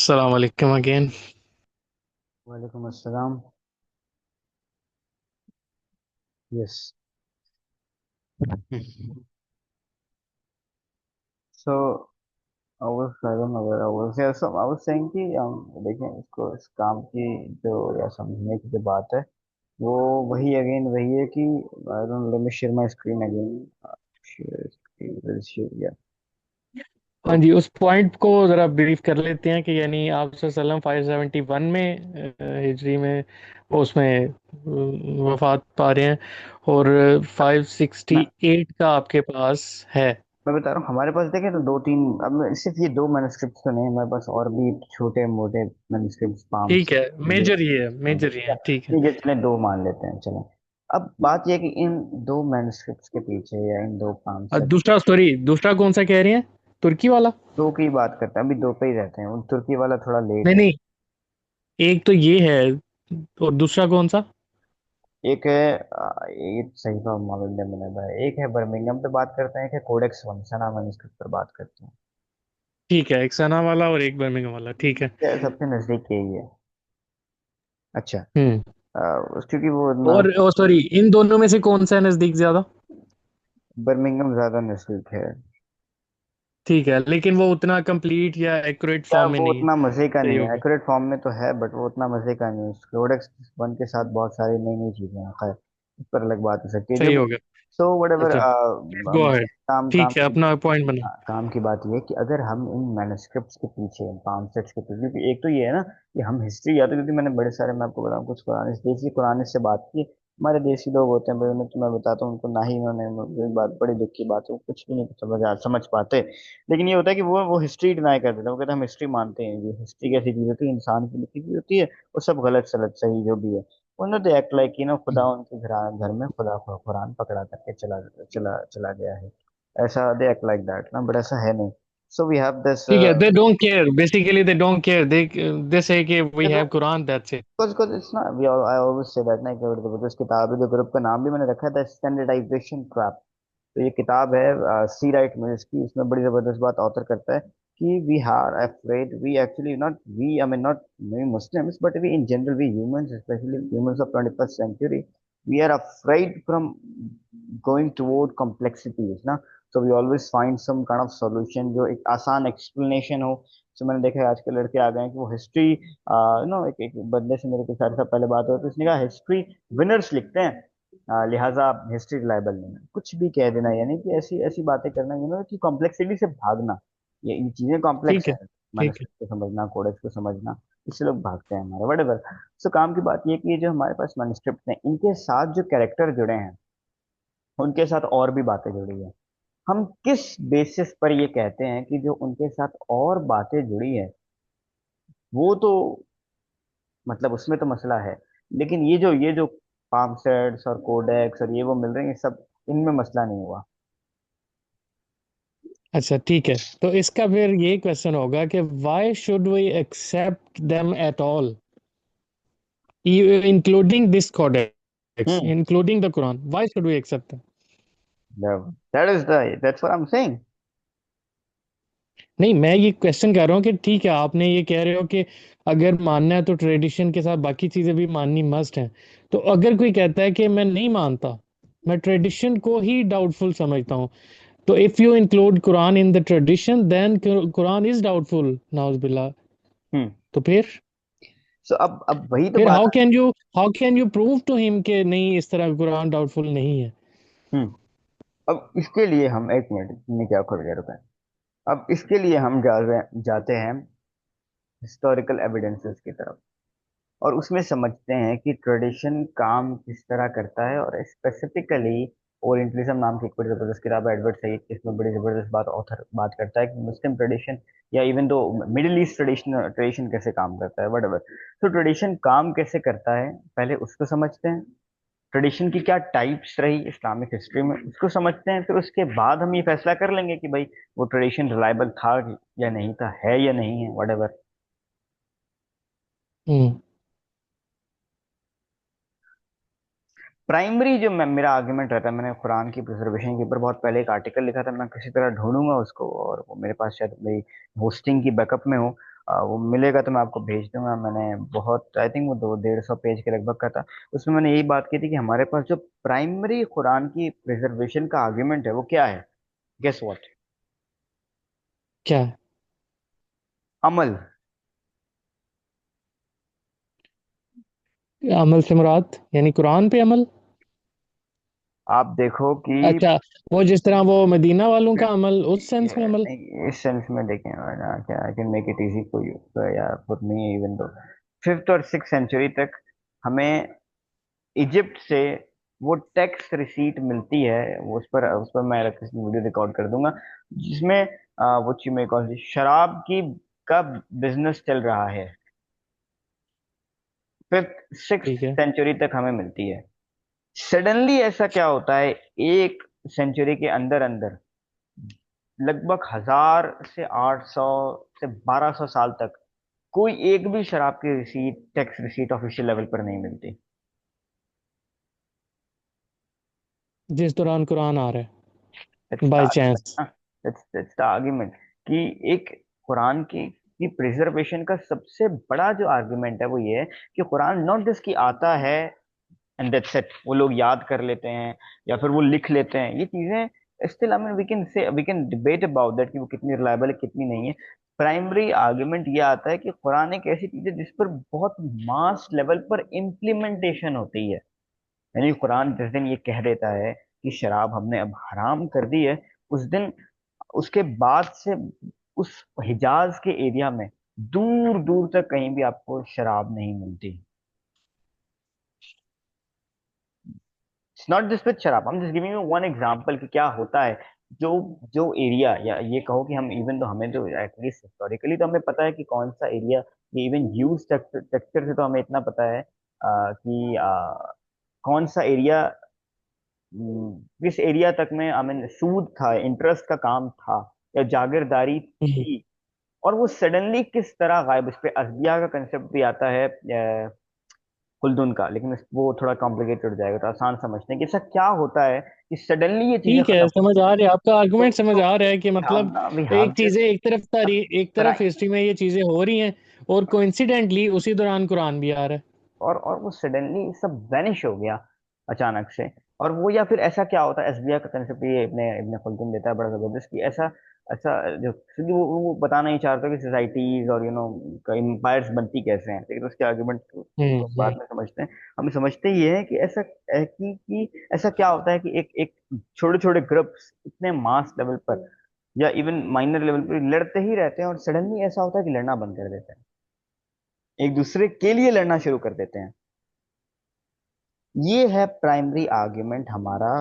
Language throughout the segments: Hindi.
Assalamu alaikum again. वालेकुम अस्सलाम। Yes. So I was saying कि देखें इसको, इस काम की जो या समझने की जो बात है वो वही अगेन वही है कि I don't let me share my screen again. Share screen, will share या। हाँ जी, उस पॉइंट को ज़रा ब्रीफ कर लेते हैं कि यानी आप वसल्लम 571 में हिजरी में उसमें वफात पा रहे हैं और मैं 568 का आपके पास है। मैं बता रहा हूँ, हमारे पास देखें तो दो तीन, सिर्फ ये दो मैन्युस्क्रिप्ट्स तो नहीं, हमारे पास और भी छोटे मोटे मैन्युस्क्रिप्ट्स, पाम ठीक से है, ये मेजर ये है, मेजर ये है, ठीक है। ठीक है, चलें दो मान लेते हैं, चलें। अब बात यह है कि इन दो मैन्युस्क्रिप्ट्स के पीछे या इन दो पाम और से दूसरा, सॉरी, दूसरा कौन सा कह रहे हैं? तुर्की वाला? दो की बात करते हैं, अभी दो पे ही रहते हैं, उन तुर्की वाला थोड़ा लेट नहीं है। नहीं, एक तो ये है और दूसरा कौन सा? एक है ये सहीफा मोहम्मद बिन है, एक है बर्मिंघम पे बात करते हैं, एक है कोडेक्स वंसना मैन्युस्क्रिप्ट पर बात करते हैं। ठीक है, एक सना वाला और एक बर्मिंघम वाला, ठीक है। सबसे नजदीक यही है। अच्छा। हम्म। क्योंकि वो और सॉरी, इन दोनों में से कौन सा है नजदीक ज्यादा? बर्मिंघम ज्यादा नजदीक है। ठीक है, लेकिन वो उतना कंप्लीट या एक्यूरेट क्या फॉर्म में वो नहीं है। उतना मजे का सही नहीं है, होगा। एक्यूरेट फॉर्म में तो है बट वो उतना मजे का नहीं है। कोडेक्स वन के साथ बहुत सारी नई नई चीजें हैं, खैर इस पर अलग बात हो सकती है जो सही भी। होगा। So what ever. अच्छा, गो अहेड। काम काम ठीक है, की अपना पॉइंट बना। हाँ, काम की बात यह है कि अगर हम इन मैन्युस्क्रिप्ट्स के पीछे, इन पाम्फलेट्स के पीछे, क्योंकि एक तो ये है ना कि हम हिस्ट्री, या तो क्योंकि मैंने बड़े सारे, मैं आपको बताऊं, कुछ कुरान देसी कुरान से बात की। हमारे देसी लोग होते हैं भाई, उन्हें तो मैं बताता हूँ, उनको ना ही उन्होंने मुझे बात, बड़ी दुख की बात है, वो कुछ भी नहीं समझ पाते। लेकिन ये होता है कि वो हिस्ट्री डिनाई कर देते हैं, वो कहते हैं हम हिस्ट्री मानते हैं, ये हिस्ट्री कैसी चीज होती है, इंसान की लिखी चीज होती है, वो सब गलत सलत सही जो भी है। उन्होंने तो एक्ट लाइक खुदा उनके घर में खुदा कुरान पकड़ा करके चला चला चला गया है। ऐसा दे एक्ट लाइक दैट ना, बट ऐसा है नहीं। So we have this. ठीक है, they don't care, basically they don't care, they say कि we have Quran, that's it. कुछ it's not, we I always say that ना, कि जबरदस्त किताब है, जो ग्रुप का नाम भी मैंने रखा था स्टैंडर्डाइजेशन ट्रैप। तो ये किताब है सी राइट मिल्स की। इसमें बड़ी जबरदस्त बात ऑथर करता है कि we are afraid, we actually not, we I mean not we Muslims, but we in general, we humans, specially humans of 21st century, we are afraid from going toward complexities ना। So we always find some kind of solution जो एक आसान एक्सप्लेनेशन हो। सो मैंने देखा है आजकल लड़के आ गए हैं कि वो हिस्ट्री, एक बंदे से मेरे कुछ साल पहले बात हुई तो उसने कहा हिस्ट्री विनर्स लिखते हैं, लिहाजा आप हिस्ट्री रिलायबल नहीं है, कुछ भी कह देना, यानी कि ऐसी ऐसी बातें करना, कि कॉम्प्लेक्सिटी से भागना। ये चीजें कॉम्प्लेक्स ठीक है, है, ठीक है। मैनस्क्रिप्ट को समझना, कोडेक्स को समझना, इससे लोग भागते हैं हमारे वटेवर। सो काम की बात ये है कि ये जो हमारे पास मैनस्क्रिप्ट हैं, इनके साथ जो कैरेक्टर जुड़े हैं, उनके साथ और भी बातें जुड़ी हैं। हम किस बेसिस पर ये कहते हैं कि जो उनके साथ और बातें जुड़ी है, वो तो मतलब उसमें तो मसला है। लेकिन ये जो पामसेट्स और कोडेक्स और ये वो मिल रहे हैं, ये सब इनमें मसला नहीं हुआ। अच्छा, ठीक है, तो इसका फिर ये क्वेश्चन होगा कि why should we accept them at all, including this codex, hmm. Including the Quran, why should we accept? That's what I am saying. नहीं, मैं ये क्वेश्चन कर रहा हूँ कि ठीक है, आपने ये कह रहे हो कि अगर मानना है तो ट्रेडिशन के साथ बाकी चीजें भी माननी मस्ट हैं। तो अगर कोई कहता है कि मैं नहीं मानता, मैं ट्रेडिशन को ही डाउटफुल समझता हूँ, तो if you include Quran in the tradition then Quran is doubtful, नाउज बिल्ला। हम्म। तो सो अब वही तो फिर बात है। How can you prove to him कि नहीं, इस तरह कुरान डाउटफुल नहीं है? हम्म। अब इसके लिए हम, एक मिनट, तुमने क्या खोल गया, रुपए। अब इसके लिए हम जाते हैं हिस्टोरिकल एविडेंसेस की तरफ, और उसमें समझते हैं कि ट्रेडिशन काम किस तरह करता है, और स्पेसिफिकली ओरिएंटलिज्म नाम की एक बड़ी जबरदस्त किताब है एडवर्ड सईद की, इसमें बड़ी जबरदस्त बात ऑथर बात करता है कि मुस्लिम ट्रेडिशन या even though middle east tradition tradition कैसे काम करता है, वट एवर। तो ट्रेडिशन काम कैसे करता है, पहले उसको समझते हैं। ट्रेडिशन की क्या टाइप्स रही इस्लामिक हिस्ट्री में, उसको समझते हैं, फिर उसके बाद हम ये फैसला कर लेंगे कि भाई वो ट्रेडिशन रिलायबल था या नहीं था, है या नहीं है, वट एवर। हम्म। प्राइमरी जो मेरा आर्ग्यूमेंट रहता है, मैंने कुरान की प्रिजर्वेशन के ऊपर बहुत पहले एक आर्टिकल लिखा था, मैं किसी तरह ढूंढूंगा उसको, और वो मेरे पास शायद मेरी होस्टिंग की बैकअप में हो। वो मिलेगा तो मैं आपको भेज दूंगा। मैंने बहुत, आई थिंक वो 200-150 पेज के लगभग का था। उसमें मैंने यही बात की थी कि हमारे पास जो प्राइमरी कुरान की प्रिजर्वेशन का आर्ग्यूमेंट है वो क्या है? Guess what? क्या है? अमल। अमल से मुराद यानी कुरान पे अमल? आप देखो कि अच्छा, वो जिस तरह वो मदीना वालों का अमल, उस सेंस में अमल? नहीं, इस सेंस में देखें, क्या I can make it easy for you या for me even though. 5th और 6th सेंचुरी तक हमें इजिप्ट से वो टैक्स रिसीट मिलती है, वो उस पर मैं वीडियो रिकॉर्ड कर दूंगा, जिसमें वो चीज में कौन सी शराब की का बिजनेस चल रहा है। 5th 6th ठीक है। सेंचुरी तक हमें मिलती है। सडनली ऐसा क्या होता है, एक सेंचुरी के अंदर अंदर लगभग 1000 से 800 से 1200 साल तक कोई एक भी शराब की receipt, tax receipt official level पर नहीं मिलती। जिस दौरान कुरान आ रहा दैट्स है द बाय आर्गुमेंट चांस। ना, दैट्स द आर्गुमेंट कि एक कुरान की प्रिजर्वेशन का सबसे बड़ा जो आर्गुमेंट है वो ये है कि कुरान नॉट जस्ट कि आता है एंड दैट्स इट, वो लोग याद कर लेते हैं या फिर वो लिख लेते हैं ये चीजें। Still I mean we can debate about that कि वो कितनी रिलायबल है कितनी नहीं है। प्राइमरी आर्गुमेंट ये आता है कि कुरान एक ऐसी चीज है जिस पर बहुत मास लेवल पर इम्प्लीमेंटेशन होती है। यानी कुरान जिस दिन ये कह देता है कि शराब हमने अब हराम कर दी है, उस दिन, उसके बाद से उस हिजाज के एरिया में दूर दूर तक कहीं भी आपको शराब नहीं मिलती। इट्स नॉट जस्ट विद शराब, हम just giving you one example कि क्या होता है। जो जो एरिया, या ये कहो कि हम इवन तो हमें तो एटलीस्ट हिस्टोरिकली तो हमें पता है कि कौन सा एरिया, ये इवन यूज टेक्सचर से तो हमें इतना पता है कि कौन सा एरिया, किस एरिया तक में आई मीन सूद था, इंटरेस्ट का काम था या जागीरदारी हम्म। थी, और वो सडनली किस तरह गायब। इस पे अदबिया का कंसेप्ट भी आता है खुल्दुन का, लेकिन वो थोड़ा कॉम्प्लिकेटेड हो जाएगा, तो आसान समझते हैं कि ऐसा क्या होता है कि सडनली ये चीजें ठीक है, खत्म। समझ आ रहा है आपका तो, आर्गुमेंट, समझ तो आ रहा है कि मतलब वी हैव एक दिस चीजें एक तरफ तारीख, एक तरफ हिस्ट्री में ये चीजें हो रही हैं और कोइंसिडेंटली उसी दौरान कुरान भी आ रहा है। और वो सडनली सब वैनिश हो गया अचानक से। और वो, या फिर ऐसा क्या होता है, एसबिया का कंसेप्ट ये इब्ने इब्ने खुल्दुन देता है बड़ा जबरदस्त कि ऐसा ऐसा जो क्योंकि वो बताना ही चाहता है कि सोसाइटीज और एम्पायर्स बनती कैसे हैं, लेकिन उसके आर्गुमेंट को बाद हम्म। में समझते हैं। हम समझते ये है कि ऐसा कि ऐसा क्या होता है कि एक एक छोटे छोटे ग्रुप्स इतने मास लेवल पर या इवन माइनर लेवल पर लड़ते ही रहते हैं, और सडनली ऐसा होता है कि लड़ना बंद कर देते हैं, एक दूसरे के लिए लड़ना शुरू कर देते हैं। ये है प्राइमरी आर्ग्यूमेंट हमारा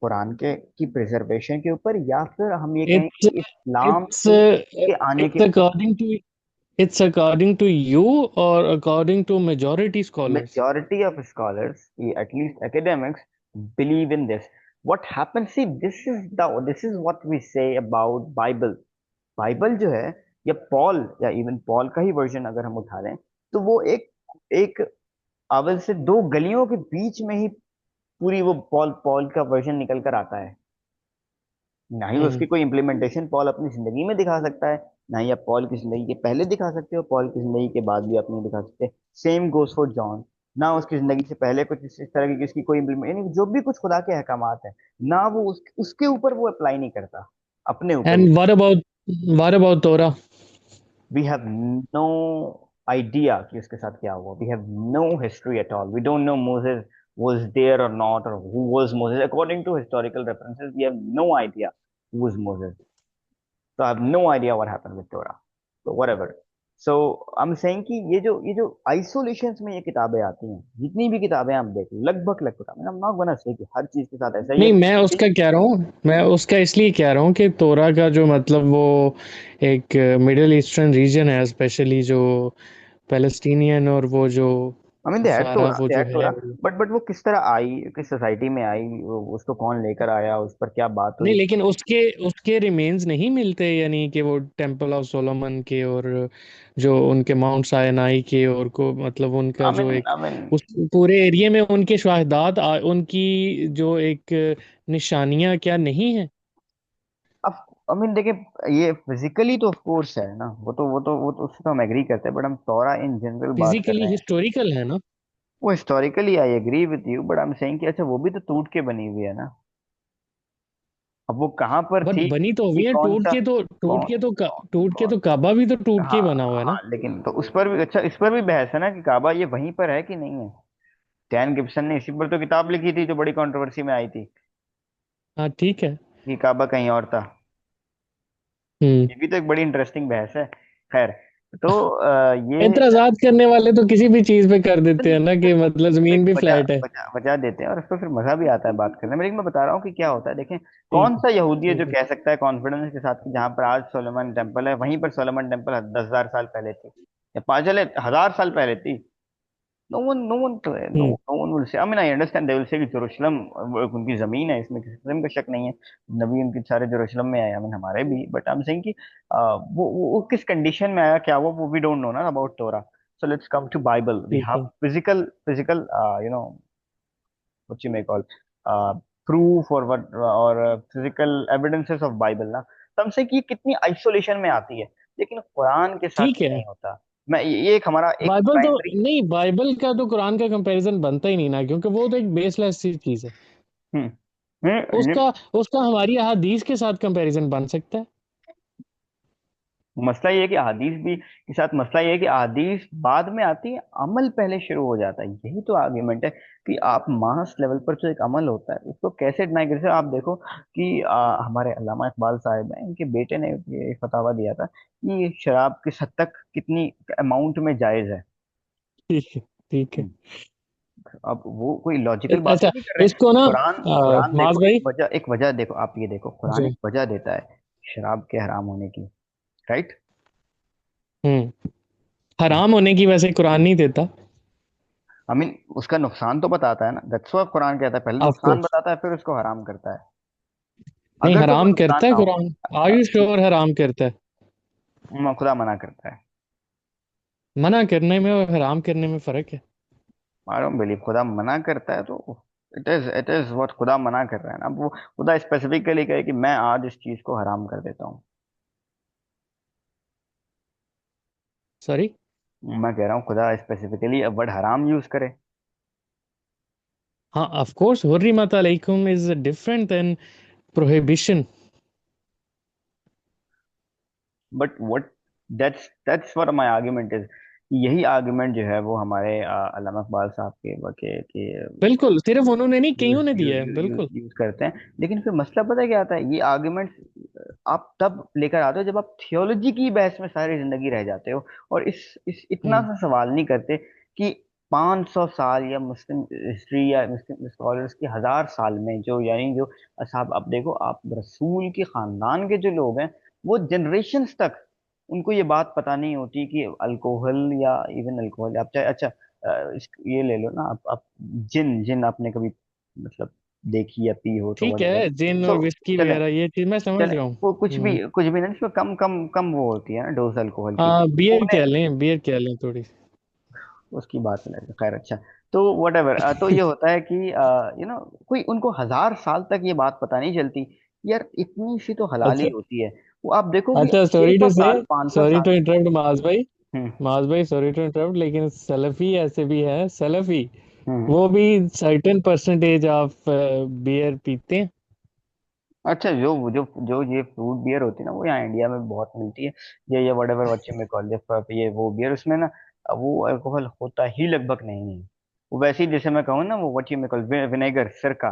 कुरान के की प्रिजर्वेशन के ऊपर, या फिर हम ये कहें इट्स कि इस्लाम इट्स के आने के it's according to, it's according to you और according to majority scholars? majority of scholars, at least academics, believe in this. What happens, see, this is what we say about Bible. Bible जो है, या पॉल, या इवन पॉल का ही वर्जन अगर हम उठा लें, तो वो एक एक अवल से दो गलियों के बीच में ही पूरी वो पॉल पॉल का वर्जन निकल कर आता है। ना ही उसकी हम्म। कोई इम्प्लीमेंटेशन पॉल अपनी जिंदगी में दिखा सकता है, ना ही आप पॉल की जिंदगी के पहले दिखा सकते हो, पॉल की जिंदगी के बाद भी आप नहीं दिखा सकते। सेम गोस फॉर जॉन, ना उसकी जिंदगी से पहले कुछ इस तरह की किसकी कोई इम्प्लीमेंट, यानी जो भी कुछ खुदा के अहकामात है, ना वो उसके ऊपर वो अप्लाई नहीं करता, अपने ऊपर ही। And what about Torah? We have no idea कि उसके साथ क्या हुआ। We have no history at all, we don't know Moses was there or not, or who was Moses according to historical references. We have no idea who was Moses. So I have no idea what happened with Torah. So whatever. So I'm saying कि ये जो आइसोलेशंस में ये किताबें आती हैं, जितनी भी किताबें हम देख, लगभग लगभग, I'm not gonna say कि हर चीज के साथ ऐसा ही है। नहीं, मैं उसका कह रहा हूँ, मैं उसका इसलिए कह रहा हूँ कि तोरा का जो मतलब वो एक मिडिल ईस्टर्न रीजन है, स्पेशली जो पैलेस्टीनियन और वो जो आई मीन सारा वो दे जो हैड है। टोरा, बट वो किस तरह आई, किस सोसाइटी में आई, उसको कौन लेकर आया, उस पर क्या बात नहीं, हुई। लेकिन उसके उसके रिमेन्स नहीं मिलते, यानी कि वो टेम्पल ऑफ सोलोमन के और जो उनके माउंट साइनाई के और को मतलब उनका आई जो मीन एक आई मीन उस पूरे एरिया में उनके शहादात उनकी जो एक निशानियां क्या नहीं है? आई मीन देखिए, ये फिजिकली तो ऑफ कोर्स है ना, वो तो उससे तो हम एग्री करते हैं, बट हम तौरा इन जनरल बात कर फिजिकली रहे हैं। हिस्टोरिकल है ना। वो historically I agree with you, but I am saying कि अच्छा वो भी तो टूट के बनी हुई है ना। अब वो कहाँ पर बट थी, बनी तो कि हुई है, कौन सा, कौन टूट के कौन तो काबा भी तो टूट के हाँ ही बना हुआ है हाँ, ना। लेकिन तो उस पर भी, अच्छा इस पर भी बहस है ना कि काबा ये वहीं पर है कि नहीं है। डैन गिब्सन ने इसी पर तो किताब लिखी थी जो बड़ी कंट्रोवर्सी में आई थी, हाँ ठीक है। कि काबा कहीं और था। हम्म। ये भी तो एक बड़ी इंटरेस्टिंग बहस है। खैर, तो ये एतराजात करने वाले तो किसी भी चीज पे कर देते हैं ना, तो कि मतलब उसको जमीन एक भी वजह फ्लैट है। वजह वजह देते हैं, और उसको फिर मजा भी आता है बात करने में। लेकिन मैं बता रहा हूँ कि क्या होता है, देखें, ठीक कौन है। सा यहूदी है जो ठीक है। कह सकता है कॉन्फिडेंस के साथ कि जहां पर आज सोलोमन टेम्पल है, वहीं पर सोलोमन टेम्पल 10,000 साल पहले थी, या पाँच, चले 1,000 साल पहले थी। No one know hmm. No one will say, I mean I understand they will say कि जेरूशलम उनकी जमीन है, इसमें किसी किस्म का शक नहीं है। नबी उनके सारे जेरूशलम में आए, आई मीन हमारे भी, बट आई एम सेइंग कि वो किस कंडीशन में आया, क्या वो वी डोंट नो ना अबाउट तोरा। So let's come to Bible. We ठीक have है। physical, what you may call, proof or what, or physical evidences of Bible ना। तो हमसे कि ये कितनी आइसोलेशन में आती है, लेकिन कुरान के साथ ठीक ये है। नहीं होता। मैं ये एक हमारा एक बाइबल तो प्राइमरी, नहीं, बाइबल का तो कुरान का कंपैरिजन बनता ही नहीं ना, क्योंकि वो तो एक बेसलेस सी चीज है। हम्म हम्म, उसका उसका हमारी अहादीस के साथ कंपैरिजन बन सकता है। मसला ये है कि अहादीस भी के साथ मसला ये है कि अहादीस बाद में आती है, अमल पहले शुरू हो जाता है। यही तो आर्ग्यूमेंट है कि आप मास लेवल पर जो एक अमल होता है उसको कैसे डिनाई कर सकते हो। आप देखो कि हमारे अल्लामा इकबाल साहब हैं, इनके बेटे ने ये फतवा दिया था कि शराब किस हद तक, कितनी अमाउंट में जायज है। ठीक है। ठीक है। हम्म, अब वो कोई लॉजिकल बात तो अच्छा, नहीं कर रहे हैं। इसको ना कुरान कुरान माज देखो, भाई। एक वजह देखो, आप ये देखो, कुरान एक जी। वजह देता है शराब के हराम होने की, राइट। हराम होने की वैसे कुरान नहीं देता। आई मीन उसका नुकसान तो बताता है ना, दैट्स व्हाट कुरान कहता है, पहले ऑफ नुकसान कोर्स। बताता है फिर उसको हराम करता है। नहीं, अगर तो वो हराम नुकसान करता है ना हो, कुरान। आयु श्योर हराम करता है। खुदा मना करता है। मना करने में और हराम करने में फर्क है। आई डोंट बिलीव खुदा मना करता है, तो इट इज व्हाट खुदा मना कर रहा है ना। अब वो खुदा स्पेसिफिकली कहे कि मैं आज इस चीज को हराम कर देता हूँ। सॉरी। मैं कह रहा हूँ खुदा स्पेसिफिकली वर्ड हराम यूज करे। हाँ, ऑफ कोर्स हुर्रिमत अलैकुम is different than prohibition. But what, that's what my argument is. यही आर्गुमेंट जो है वो हमारे अल्लामा इकबाल साहब के बिल्कुल, सिर्फ उन्होंने नहीं, यूज कईयों ने यूज दिया है, यूज बिल्कुल। यूज करते हैं। लेकिन फिर मसला पता है क्या आता है, ये आर्गुमेंट आप तब लेकर आते हो जब आप थियोलॉजी की बहस में सारी जिंदगी रह जाते हो, और इस इतना हम्म। सा सवाल नहीं करते कि 500 साल या मुस्लिम हिस्ट्री या मुस्लिम स्कॉलर्स की 1,000 साल में जो, यानी जो साहब, अब देखो आप रसूल के खानदान के जो लोग हैं, वो जनरेशन्स तक उनको ये बात पता नहीं होती कि अल्कोहल, या इवन अल्कोहल, आप चाहे, अच्छा ये ले लो ना, आप जिन जिन आपने कभी मतलब देखी या पी हो तो ठीक whatever। है, जिन सो और विस्की चले वगैरह ये चीज मैं समझ चले, रहा हूँ। वो हम्म। कुछ भी नहीं, इसमें कम कम कम वो होती है ना डोज अल्कोहल की। हाँ, वो बियर उन्हें, कह लें, बियर कह लें थोड़ी। उसकी बात अलग है, खैर अच्छा। तो whatever, तो ये होता है कि कोई उनको 1,000 साल तक ये बात पता नहीं चलती, यार इतनी सी तो हलाली अच्छा। होती है। वो आप देखो कि अच्छा, छह सॉरी सौ टू से साल 500 सॉरी टू साल इंटरप्ट माज भाई। हम्म माज भाई, सॉरी टू इंटरप्ट, लेकिन सलफी ऐसे भी है, सलफी हम्म वो भी सर्टेन परसेंटेज ऑफ बियर पीते हैं। अच्छा, जो जो जो ये फ्रूट बियर होती है ना, वो यहाँ इंडिया में बहुत मिलती है। ये व्हाटएवर बच्चे में कॉल, ये वो बियर, उसमें ना वो अल्कोहल होता ही लगभग नहीं है। वो वैसे ही जैसे मैं कहूँ ना, वो व्हाट यू में कॉल विनेगर, सिरका,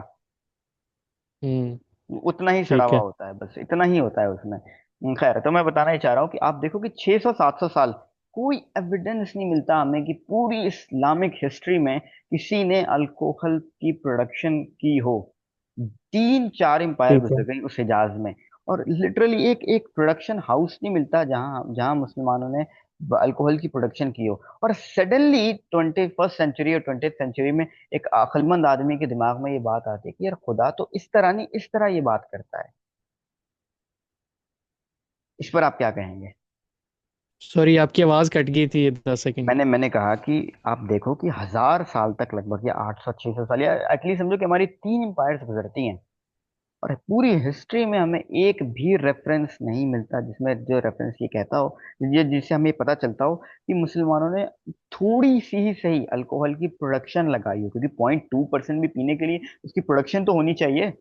हम्म। उतना ही सड़ा ठीक हुआ है। होता है, बस इतना ही होता है उसमें। खैर, तो मैं बताना ही चाह रहा हूँ कि आप देखो कि 600 700 साल कोई एविडेंस नहीं मिलता हमें कि पूरी इस्लामिक हिस्ट्री में किसी ने अल्कोहल की प्रोडक्शन की हो। 3 4 एम्पायर ठीक है। गुजर गई उस हिजाज में, और लिटरली एक एक प्रोडक्शन हाउस नहीं मिलता जहां जहां मुसलमानों ने अल्कोहल की प्रोडक्शन की हो। और सडनली 21st सेंचुरी और 20th सेंचुरी में एक अक्लमंद आदमी के दिमाग में ये बात आती है कि यार खुदा तो इस तरह नहीं, इस तरह ये बात करता है। इस पर आप क्या कहेंगे। सॉरी, आपकी आवाज कट गई थी 10 सेकंड। मैंने कहा कि आप देखो कि 1,000 साल तक लगभग, या 800 600 साल, या एटलीस्ट समझो कि हमारी 3 एम्पायर्स गुजरती हैं, और पूरी हिस्ट्री में हमें एक भी रेफरेंस नहीं मिलता जिसमें जो रेफरेंस ये कहता हो, ये जिससे हमें पता चलता हो कि मुसलमानों ने थोड़ी सी ही सही अल्कोहल की प्रोडक्शन लगाई हो, क्योंकि 0.2% भी पीने के लिए उसकी प्रोडक्शन तो होनी चाहिए।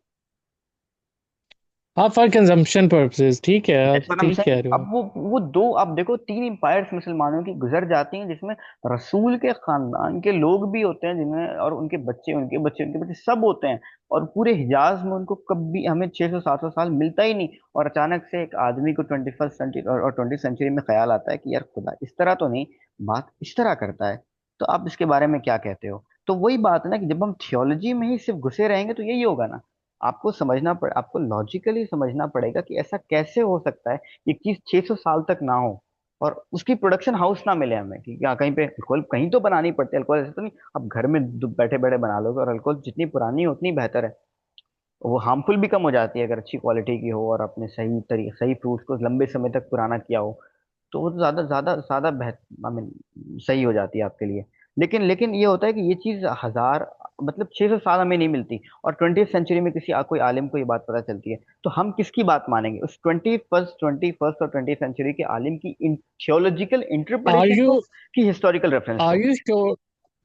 हाँ, फॉर कंजम्पशन पर्पसेस, ठीक है, आप दैट्स व्हाट आई एम ठीक कह सेइंग। रहे अब हो। वो दो, आप देखो, 3 एम्पायर्स मुसलमानों की गुजर जाती हैं, जिसमें रसूल के खानदान के लोग भी होते हैं, जिनमें और उनके बच्चे सब होते हैं। और पूरे हिजाज में उनको कभी हमें 600 700 साल मिलता ही नहीं। और अचानक से एक आदमी को 21st सेंचुरी और 20th सेंचुरी में ख्याल आता है कि यार खुदा इस तरह तो नहीं, बात इस तरह करता है। तो आप इसके बारे में क्या कहते हो? तो वही बात है ना कि जब हम थियोलॉजी में ही सिर्फ घुसे रहेंगे तो यही होगा ना। आपको लॉजिकली समझना पड़ेगा कि ऐसा कैसे हो सकता है कि चीज 600 साल तक ना हो और उसकी प्रोडक्शन हाउस ना मिले हमें, कि क्या कहीं पे अल्कोहल कहीं तो बनानी पड़ती है। अल्कोहल ऐसे तो नहीं आप घर में बैठे बैठे बना लोगे। और अल्कोहल जितनी पुरानी हो उतनी बेहतर है। वो हार्मफुल भी कम हो जाती है अगर अच्छी क्वालिटी की हो और आपने सही फ्रूट्स को लंबे समय तक पुराना किया हो। तो वो तो ज्यादा ज्यादा ज्यादा बेहतर, आई मीन, सही हो जाती है आपके लिए। लेकिन लेकिन ये होता है कि ये चीज हजार, मतलब 600 साल हमें नहीं मिलती। और 20th सेंचुरी में कोई आलिम को ये बात पता चलती है। तो हम किसकी बात मानेंगे, उस ट्वेंटी फर्स्ट और 20th सेंचुरी के आलिम की in theological or interpretation you को, कि हिस्टोरिकल रेफरेंस आर को? You sure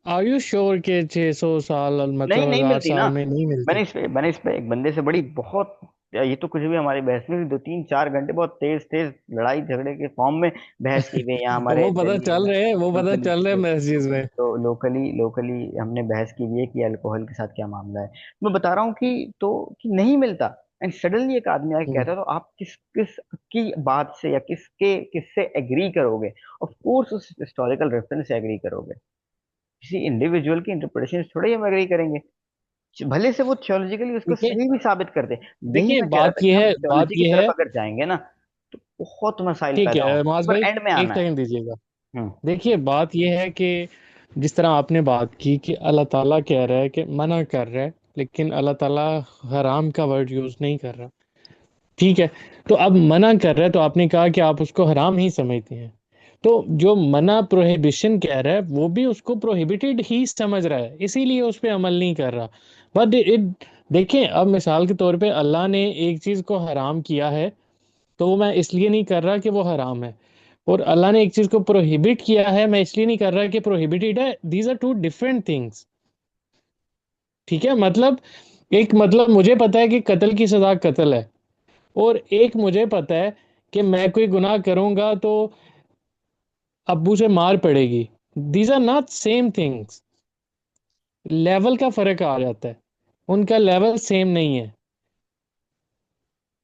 are you sure के 600 साल, नहीं, मतलब नहीं 1000 मिलती ना। साल में नहीं मिलती? मैंने इस पे एक बंदे से बड़ी बहुत, ये तो कुछ भी हमारी बहस में 2 3 4 घंटे बहुत तेज तेज लड़ाई झगड़े के फॉर्म में बहस की गई यहाँ हमारे वो पता दिल्ली में चल ना। रहे हैं, वो पता लोकली चल रहे हैं मैसेजेस में। तो लोकली लोकली हमने बहस की हुई है कि अल्कोहल के साथ क्या मामला है। मैं बता रहा हूँ कि नहीं मिलता। एंड सडनली एक आदमी आके हम्म। कहता है, तो आप किस किस की बात से या किससे एग्री करोगे? ऑफ कोर्स उस हिस्टोरिकल रेफरेंस से एग्री करोगे। किसी इंडिविजुअल की इंटरप्रिटेशन थोड़ी हम एग्री करेंगे, भले से वो थियोलॉजिकली उसको ठीक है, सही भी साबित कर दे। यही देखिए मैं कह रहा था बात कि ये हम है, बात थियोलॉजी की ये तरफ है। अगर जाएंगे ना तो बहुत मसाइल ठीक पैदा है होंगे, मास पर भाई, एंड में एक आना है। सेकंड दीजिएगा। हम्म। देखिए बात ये है कि जिस तरह आपने बात की कि अल्लाह ताला कह रहा है कि मना कर रहा है, लेकिन अल्लाह ताला हराम का वर्ड यूज नहीं कर रहा। ठीक है, तो अब मना कर रहा है तो आपने कहा कि आप उसको हराम ही समझते हैं। तो जो मना प्रोहिबिशन कह रहा है वो भी उसको प्रोहिबिटेड ही समझ रहा है, इसीलिए उस पर अमल नहीं कर रहा। बट इट देखें, अब मिसाल के तौर पे अल्लाह ने एक चीज़ को हराम किया है, तो वो मैं इसलिए नहीं कर रहा कि वो हराम है। और अल्लाह ने एक चीज़ को प्रोहिबिट किया है, मैं इसलिए नहीं कर रहा कि प्रोहिबिटेड है। These are two different things. ठीक है, मतलब एक, मतलब मुझे पता है कि कत्ल की सजा कत्ल है, और एक मुझे पता है कि मैं कोई गुनाह करूंगा तो अब्बू से मार पड़ेगी। These are not same things. Level का फर्क आ जाता है, उनका लेवल सेम नहीं है।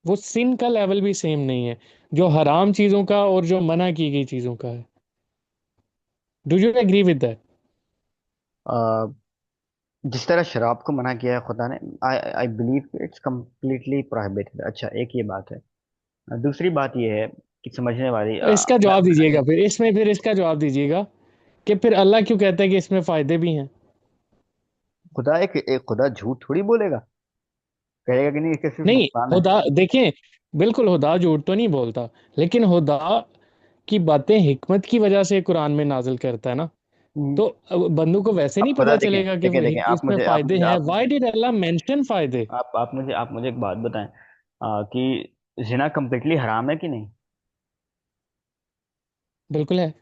वो सिन का लेवल भी सेम नहीं है, जो हराम चीजों का और जो मना की गई चीजों का है। Do you agree with that? Uh, जिस तरह शराब को मना किया है खुदा ने, I I believe it's completely prohibited. अच्छा, एक ये बात है। दूसरी बात ये है कि समझने वाली, इसका जवाब दीजिएगा, फिर इसमें, फिर इसका जवाब दीजिएगा कि फिर अल्लाह क्यों कहता है कि इसमें फायदे भी हैं। एक खुदा झूठ थोड़ी बोलेगा, कहेगा कि नहीं इसके सिर्फ नहीं, नुकसान है। खुदा देखें, बिल्कुल खुदा झूठ तो नहीं बोलता, लेकिन खुदा की बातें हिकमत की वजह से कुरान में नाजिल करता है ना। हम्म। तो अब बंदू को वैसे अब नहीं खुदा पता देखें चलेगा कि देखें देखें, इसमें फायदे हैं? व्हाई डिड अल्लाह मेंशन फायदे? आप मुझे एक बात बताएं, कि जिना कम्प्लीटली हराम है कि नहीं? बिल्कुल है।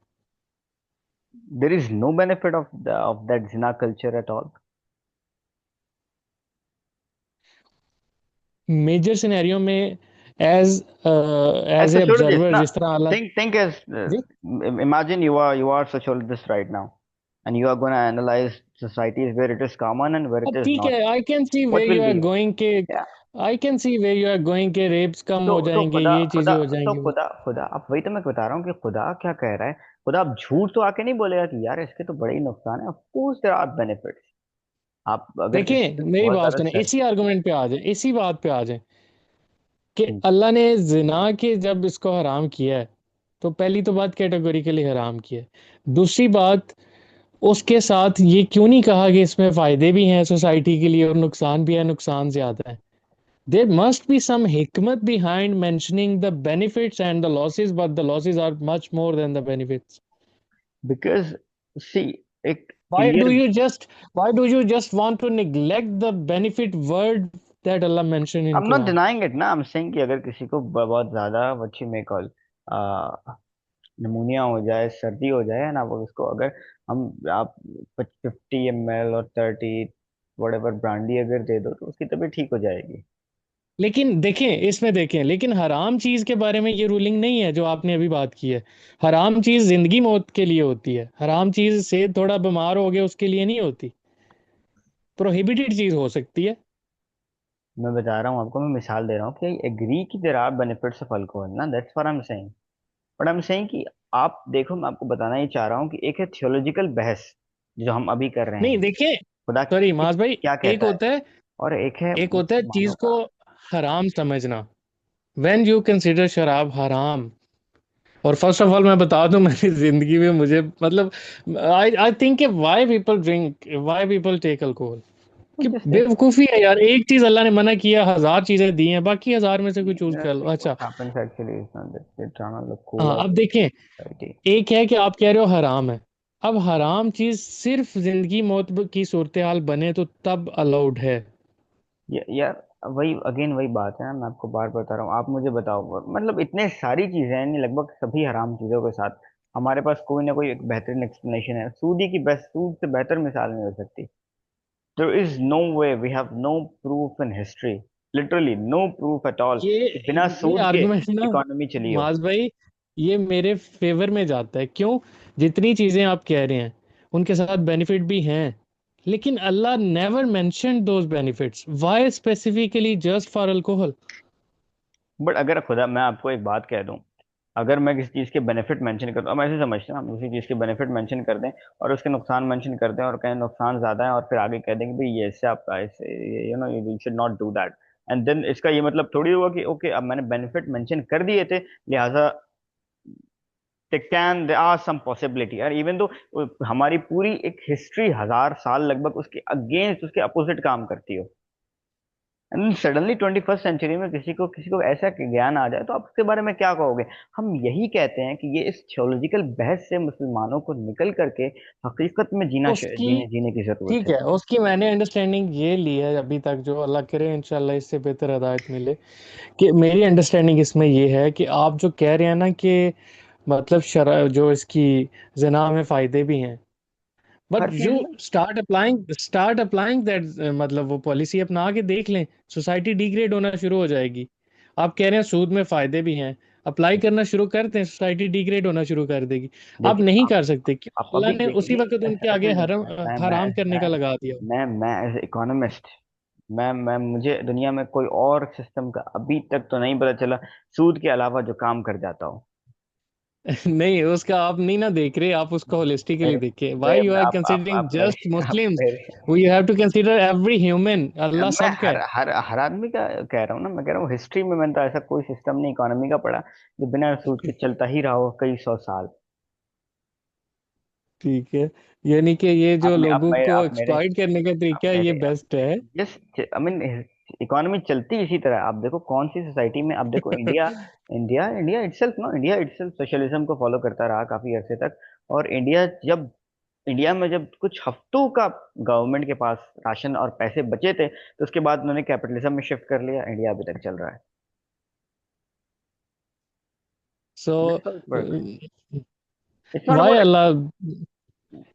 There is no benefit of that जिना culture at all. Major scenario में, as As as a sociologist, observer, na, जिस तरह अल्लाह। think as ji. imagine you are sociologist right now, and you are going to analyze societies where it is common and where it अब is ठीक not. है, I can see way What you will are be your, going के, yeah? I can see way you are going के रेप्स कम हो तो जाएंगे, खुदा ये चीजें खुदा हो तो जाएंगी। खुदा खुदा अब वही तो मैं बता रहा हूँ कि खुदा क्या कह रहा है। खुदा अब झूठ तो आके नहीं बोलेगा कि यार इसके तो बड़े ही नुकसान है। Of course there are benefits. आप अगर किसी देखिए पे मेरी बहुत बात ज्यादा सुने, सर। इसी आर्गुमेंट पे आ जाए, इसी बात पे आ जाए कि हम्म। अल्लाह ने जिना के जब इसको हराम किया है, तो पहली तो बात कैटेगोरिकली हराम किया है। दूसरी बात, उसके साथ ये क्यों नहीं कहा कि इसमें फायदे भी हैं सोसाइटी के लिए और नुकसान भी है, नुकसान ज्यादा है? देयर मस्ट बी सम हिकमत behind mentioning the benefits and the losses, but the losses are much more than the benefits. Because see, एक why do clear, you just why do you just want to neglect the benefit word that Allah mentioned I in am not Quran. Denying it ना, आई एम सेइंग कि अगर किसी को बहुत ज्यादा what you may call pneumonia हो जाए, सर्दी हो जाए ना, वो उसको अगर हम आप 50 ml और 30 वट ब्रांडी अगर दे दो तो उसकी तबीयत ठीक हो जाएगी। लेकिन देखें, इसमें देखें, लेकिन हराम चीज के बारे में ये रूलिंग नहीं है जो आपने अभी बात की है। हराम चीज जिंदगी मौत के लिए होती है, हराम चीज से थोड़ा बीमार हो गए उसके लिए नहीं होती। प्रोहिबिटेड चीज हो सकती है। मैं बता रहा हूँ आपको, मैं मिसाल दे रहा हूँ कि एग्री कि there are benefits of alcohol ना, that's what I am saying. But I am saying कि आप देखो, मैं आपको बताना ही चाह रहा हूँ कि एक है थियोलॉजिकल बहस जो हम अभी कर रहे नहीं हैं, देखिए, खुदा सॉरी किस मास भाई, क्या एक कहता है, होता है, और एक है एक होता है मुसलमानों चीज को का। हराम समझना। व्हेन यू कंसिडर शराब हराम, और फर्स्ट ऑफ ऑल मैं बता दूं मेरी जिंदगी में मुझे मतलब, I I think why people drink, why people take alcohol, कि जस्ट बेवकूफी है यार। एक चीज अल्लाह ने मना किया, हजार चीजें दी हैं, बाकी हजार में से कोई चूज कर लो। what अच्छा, happens actually is not that they're trying to look cool हाँ or अब cool देखें, society। एक है कि आप कह रहे हो हराम है। अब हराम चीज सिर्फ जिंदगी मौत की सूरत हाल बने तो तब अलाउड है। यार वही अगेन वही बात है ना, मैं आपको बार बता रहा हूँ, आप मुझे बताओ, मतलब इतने सारी चीजें हैं, नहीं लगभग सभी हराम चीजों के साथ हमारे पास कोई ना कोई एक बेहतरीन एक्सप्लेनेशन है। सूदी की बेस्ट, सूद से बेहतर मिसाल नहीं हो सकती। There is no way, we have no proof in history, literally no proof at all ये कि बिना ये सूद के आर्गुमेंट ना इकोनॉमी चली हो। माज भाई, ये मेरे फेवर में जाता है। क्यों? जितनी चीजें आप कह रहे हैं उनके साथ बेनिफिट भी हैं, लेकिन अल्लाह never mentioned those benefits, why specifically just for alcohol? But अगर खुदा मैं आपको एक बात कह दूं, अगर मैं किसी चीज के बेनिफिट मेंशन करता हूँ, हम ऐसे समझते हैं, हम किसी चीज के बेनिफिट मेंशन कर दें और उसके नुकसान मेंशन कर दें और कहें नुकसान ज्यादा है, और फिर आगे कह दें कि भाई ये इससे आपका ऐसे, you know, you should not do that, and then इसका ये मतलब थोड़ी हुआ कि ओके अब मैंने बेनिफिट मेंशन कर दिए थे, लिहाजा can there are some possibility, और इवन दो हमारी पूरी एक हिस्ट्री 1000 साल लगभग उसके अगेंस्ट, उसके अपोजिट काम करती हो, एंड सडनली 21st सेंचुरी में किसी को ऐसा ज्ञान आ जाए तो आप उसके बारे में क्या कहोगे। हम यही कहते हैं कि ये इस थियोलॉजिकल बहस से मुसलमानों को निकल करके हकीकत में उसकी, जीने की जरूरत ठीक है। है, उसकी मैंने अंडरस्टैंडिंग ये ली है अभी तक, जो अल्लाह करे इंशाल्लाह इससे बेहतर हिदायत मिले। कि मेरी अंडरस्टैंडिंग इसमें ये है कि आप जो कह रहे हैं ना कि मतलब शरा जो इसकी जना में फायदे भी हैं, बट हर चीज यू में। स्टार्ट अप्लाइंग दैट, मतलब वो पॉलिसी अपना के देख लें, सोसाइटी डिग्रेड होना शुरू हो जाएगी। आप कह रहे हैं सूद में फायदे भी हैं, अप्लाई करना शुरू करते हैं, सोसाइटी डिग्रेड होना शुरू कर देगी। आप देखिए नहीं कर सकते, आप क्यों? अल्लाह अभी ने देखिए, उसी नहीं वक्त ऐसा उनके ऐसा आगे नहीं हरम, है। हराम करने का लगा दिया। मैं एज इकोनॉमिस्ट, मैं मुझे दुनिया में कोई और सिस्टम का अभी तक तो नहीं पता चला सूद के अलावा जो काम कर जाता हो। नहीं, उसका आप नहीं ना देख रहे, आप उसको होलिस्टिकली मेरे देखिए। व्हाई यू आर कंसीडरिंग आप जस्ट मेरे आप मुस्लिम्स? मेरे you have to consider every human, अल्लाह मैं सबका है। हर आदमी का कह रहा हूँ ना, मैं कह रहा हूँ हिस्ट्री में मैंने तो ऐसा कोई सिस्टम नहीं इकोनॉमी का पढ़ा जो बिना सूद के चलता ही रहा हो कई 100 साल। ठीक है, यानी कि ये जो लोगों को आप मेरे एक्सप्लॉइट करने का तरीका है ये आप बेस्ट है। यस, आई मीन इकोनॉमी चलती इसी तरह। आप देखो कौन सी सोसाइटी में, आप देखो India, India itself, no, India itself socialism को फॉलो करता रहा काफी अरसे तक, और इंडिया में जब कुछ हफ्तों का गवर्नमेंट के पास राशन और पैसे बचे थे, तो उसके बाद उन्होंने कैपिटलिज्म में शिफ्ट कर लिया, इंडिया अभी तक चल रहा है। सो That's how it works. It's not why about, Allah,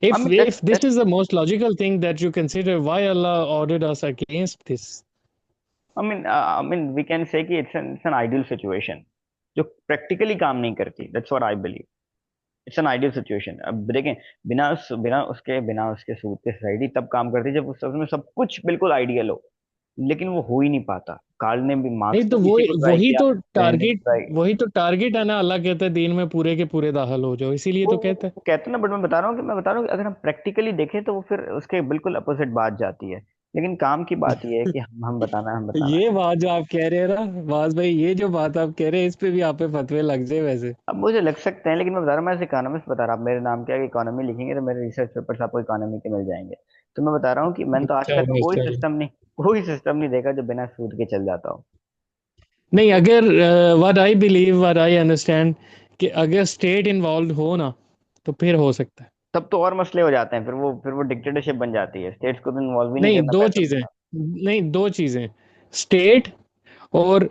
I if mean, if this is the most logical thing that you consider, why Allah ordered us against this? I mean, we can say कि it's an ideal situation जो प्रैक्टिकली काम नहीं करती। That's what I believe. It's an ideal situation. अब देखें, बिना उसके सूद के सोसाइटी तब काम करती है जब उसमें सब कुछ बिल्कुल आइडियल हो, लेकिन वो हो ही नहीं पाता। कार्ल ने भी, नहीं मार्क्स तो ने भी वो इसी को ट्राई वही किया, तो लेनिन ने भी टारगेट, ट्राई। वही तो टारगेट है ना। अल्लाह कहता है दीन में पूरे के पूरे दाखिल हो जाओ, इसीलिए तो कहता है। वो कहते हैं ना, बट मैं बता रहा हूँ कि अगर हम प्रैक्टिकली देखें तो वो फिर उसके बिल्कुल अपोजिट बात जाती है। लेकिन काम की बात ये है कि हम बताना ये है। बात जो आप कह रहे हैं ना बाज भाई, ये जो बात आप कह रहे हैं इस पे भी आप पे फतवे लग जाए वैसे। अब मुझे लग सकते हैं, लेकिन मैं बता रहा हूँ, मैं इकोनॉमिस्ट बता रहा हूँ, आप मेरे नाम क्या इकोनॉमी लिखेंगे तो मेरे रिसर्च पेपर्स आपको इकोनॉमी के मिल जाएंगे। तो मैं बता रहा हूँ कि मैंने तो आज तक चलो चलो, कोई सिस्टम नहीं देखा जो बिना सूद के चल जाता हो। नहीं अगर what I believe, what I understand, कि अगर स्टेट इन्वॉल्व हो ना तो फिर हो सकता है। तब तो और मसले हो जाते हैं, फिर वो डिक्टेटरशिप बन जाती है, स्टेट्स को तो इन्वॉल्व ही नहीं नहीं करना दो पैसों के चीजें, साथ। नहीं दो चीजें, स्टेट और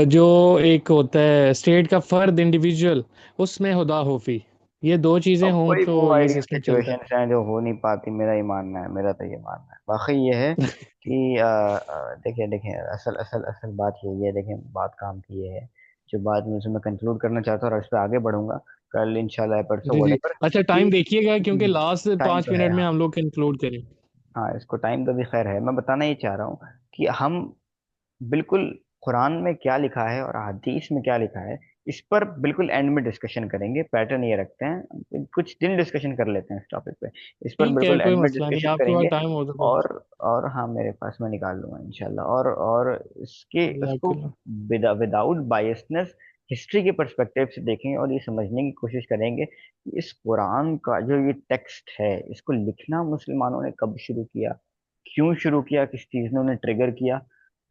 जो एक होता है स्टेट का फर्द इंडिविजुअल, उसमें खुदा होफी, ये दो चीजें अब हों वही वो तो ये आइडियल सिस्टम चलता सिचुएशंस हैं जो हो नहीं पाती, मेरा ये मानना है, मेरा तो ये मानना है वाकई ये है है। कि देखिए देखिए, असल असल असल बात यही है, देखिए बात काम की ये है, जो बात मैं कंक्लूड करना चाहता हूँ और इस पर आगे बढ़ूंगा कल इंशाल्लाह परसों जी जी। वटेवर, अच्छा, टाइम कि देखिएगा क्योंकि लास्ट टाइम पाँच तो है, मिनट में हाँ। हम लोग कंक्लूड करें। हाँ, इसको टाइम तो भी खैर है, मैं बताना ये चाह रहा हूँ कि हम बिल्कुल कुरान में क्या लिखा है और हदीस में क्या लिखा है, इस पर बिल्कुल एंड में डिस्कशन करेंगे, पैटर्न ये रखते हैं, कुछ दिन डिस्कशन कर लेते हैं इस टॉपिक पे, इस पर ठीक है, बिल्कुल कोई एंड में मसला नहीं, डिस्कशन आपके पास करेंगे। टाइम हो तो। और और हाँ, मेरे पास मैं निकाल लूंगा इंशाल्लाह, और इसके उसको जज़ाकल्लाह। विदाउट बायसनेस हिस्ट्री के पर्सपेक्टिव से देखेंगे और ये समझने की कोशिश करेंगे कि इस कुरान का जो ये टेक्स्ट है, इसको लिखना मुसलमानों ने कब शुरू किया, क्यों शुरू किया, किस चीज ने उन्हें ट्रिगर किया,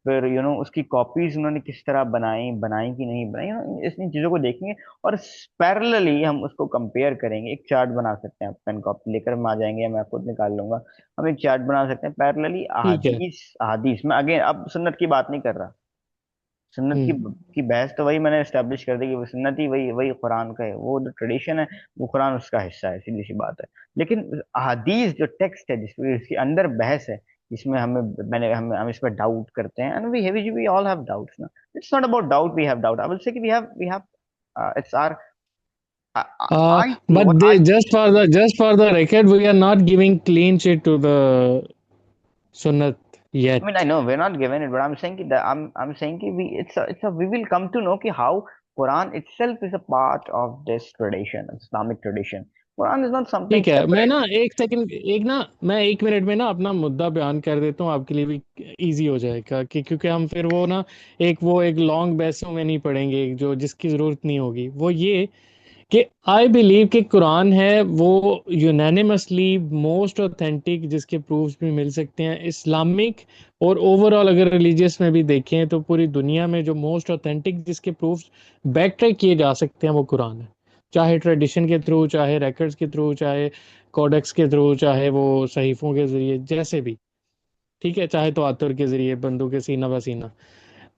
फिर उसकी कॉपीज उन्होंने किस तरह बनाई, बनाई कि नहीं बनाई, इतनी चीजों को देखेंगे। और पैरेलली हम उसको कंपेयर करेंगे, एक चार्ट बना सकते हैं, पेन कॉपी लेकर हम आ जाएंगे या मैं खुद निकाल लूंगा, हम एक चार्ट बना सकते हैं पैरेलली, ठीक है। अहादीस अहादीस में, अगेन अब सुन्नत की बात नहीं कर रहा, सुन्नत की हम्म। की बहस तो वही मैंने एस्टेब्लिश कर दी कि वो सुन्नत ही वही वही कुरान का है, वो जो ट्रेडिशन है वो कुरान उसका हिस्सा है, सीधी सी बात है। लेकिन हदीस जो टेक्स्ट है जिसमें इसके अंदर बहस है, इसमें हमें मैंने हम इस पर डाउट करते हैं, and we all have doubts ना, it's not about doubt, we have doubt, I will say कि we have it's our, I think But what they, I just for the record, we are not giving clean sheet to the Sunnat I mean, I yet. know we're not given it, but I'm saying that I'm saying कि we we will come to know कि how Quran itself is a part of this tradition, Islamic tradition. Quran is not something ठीक है, मैं separate. ना एक सेकंड, मैं 1 मिनट में ना अपना मुद्दा बयान कर देता हूँ, आपके लिए भी इजी हो जाएगा कि क्योंकि हम फिर वो एक लॉन्ग बहसों में नहीं पड़ेंगे जो जिसकी ज़रूरत नहीं होगी। वो ये कि आई बिलीव कि कुरान है वो यूनानिमसली मोस्ट ऑथेंटिक, जिसके प्रूफ्स भी मिल सकते हैं इस्लामिक और ओवरऑल, अगर रिलीजियस में भी देखें तो पूरी दुनिया में जो मोस्ट ऑथेंटिक जिसके प्रूफ्स बैक ट्रैक किए जा सकते हैं वो कुरान है। चाहे ट्रेडिशन के थ्रू, चाहे रिकॉर्ड्स के थ्रू, चाहे कोडेक्स के थ्रू, चाहे वो सहीफों के जरिए, जैसे भी, ठीक है, चाहे तो आतुर के जरिए, बंदूक के सीना बसीना,